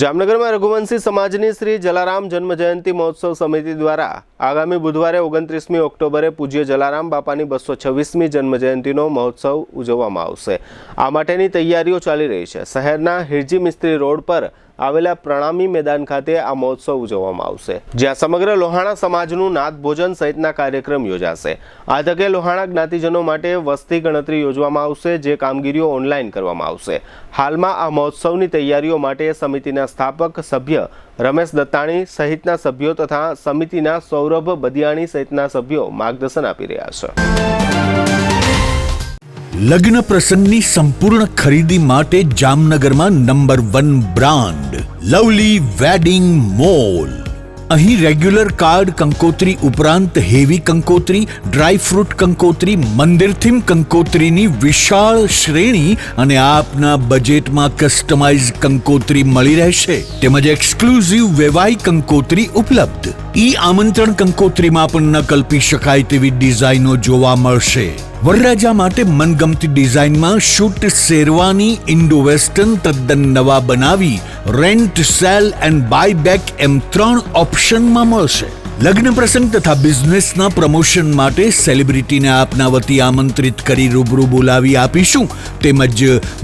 જામનગરમાં રઘુવંશી સમાજની શ્રી જલારામ જન્મ જયંતિ મહોત્સવ સમિતિ દ્વારા આગામી બુધવારે 29મી ઓક્ટોબરે પૂજ્ય જલારામ બાપાની 226મી જન્મ જયંતિનો મહોત્સવ ઉજવવામાં આવશે। આ માટેની તૈયારીઓ ચાલી રહી છે। શહેરના હિરજી મિસ્ત્રી રોડ પર આવેલા પ્રણામી મેદાન ખાતે આ મહોત્સવ ઉજવવામાં આવશે, જ્યાં સમગ્ર લોહાણા સમાજનું નાદ ભોજન સહિતના કાર્યક્રમ યોજાશે। આ તકે લોહાણા જ્ઞાતિજનો માટે વસ્તી ગણતરી યોજવામાં આવશે, જે કામગીરીઓ ઓનલાઈન કરવામાં આવશે। હાલમાં આ મહોત્સવની તૈયારીઓ માટે સમિતિના સ્થાપક સભ્ય રમેશ દત્તાણી સહિતના સભ્યો તથા સમિતિના સૌરભ બદિયાણી સહિતના સભ્યો માર્ગદર્શન આપી રહ્યા છે। લગ્ન પ્રસંગની સંપૂર્ણ ખરીદી માટે જામનગરમાં number 1 brand lovely wedding mall. અહીં રેગ્યુલર કાર્ડ કંકોત્રી ઉપરાંત હેવી કંકોત્રી, ડ્રાય ફ્રૂટ કંકોત્રી, મંદિર થીમ કંકોત્રીની વિશાળ શ્રેણી અને આપના બજેટમાં કસ્ટમાઇઝ કંકોત્રી મળી રહેશે, તેમજ એક્સક્લુઝિવ વેવાઈ કંકોત્રી ઉપલબ્ધ। ઈ આમંત્રણ કંકોત્રીમાં પણ ન કલ્પી શકાય તેવી ડિઝાઇનો જોવા મળશે। વરરાજા માટે મનગમતી ડિઝાઇનમાં શૂટ શેરવાની ઇન્ડો વેસ્ટર્ન તદ્દન નવા બનાવી rent, sale and buy back એમ 3 ઓપ્શનમાં મળશે। લગ્ન પ્રસંગ તથા બિઝનેસના પ્રમોશન માટે સેલિબ્રિટીને આપના વતી આમંત્રિત કરી રૂબરૂ બોલાવી આપીશું, તેમજ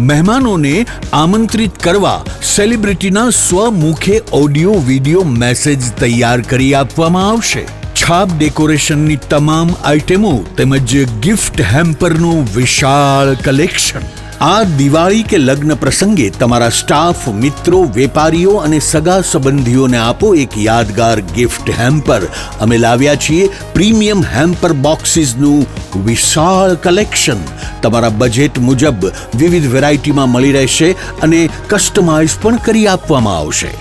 મહેમાનોને આમંત્રિત કરવા સેલિબ્રિટીના સ્વમુખે ઓડિયો વિડિયો મેસેજ તૈયાર કરી આપવામાં આવશે। છાપ ડેકોરેશનની તમામ આઇટમો તેમજ ગિફ્ટ હેમ્પરનું વિશાળ કલેક્શન। આ દિવાળી કે લગ્ન પ્રસંગે તમારા સ્ટાફ, મિત્રો, વેપારીઓ અને સગા સંબંધીઓને આપો એક યાદગાર ગિફ્ટ હેમ્પર। અમે લાવ્યા છીએ પ્રીમિયમ હેમ્પર બોક્સીસનું વિશાળ કલેક્શન। તમારા બજેટ મુજબ વિવિધ વેરાયટીમાં મળી રહેશે અને કસ્ટમાઇઝ પણ કરી આપવામાં આવશે।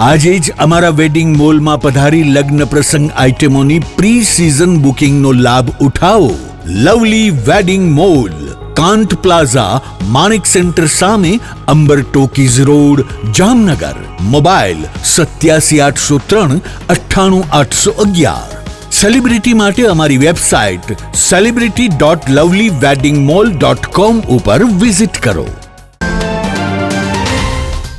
આજે જ અમારા વેડિંગ મોલમાં પધારી લગ્ન પ્રસંગ આઇટમોની પ્રી સિઝન બુકિંગનો લાભ ઉઠાવો। Lovely wedding mall, Kant plaza, Manek centre સામે, Amber talkies road, Jamnagar. Mobile 87 803 98 811। Celebrity માટે અમારી વેબસાઇટ celebrity.lovelyweddingmall.com ઉપર વિઝિટ કરો।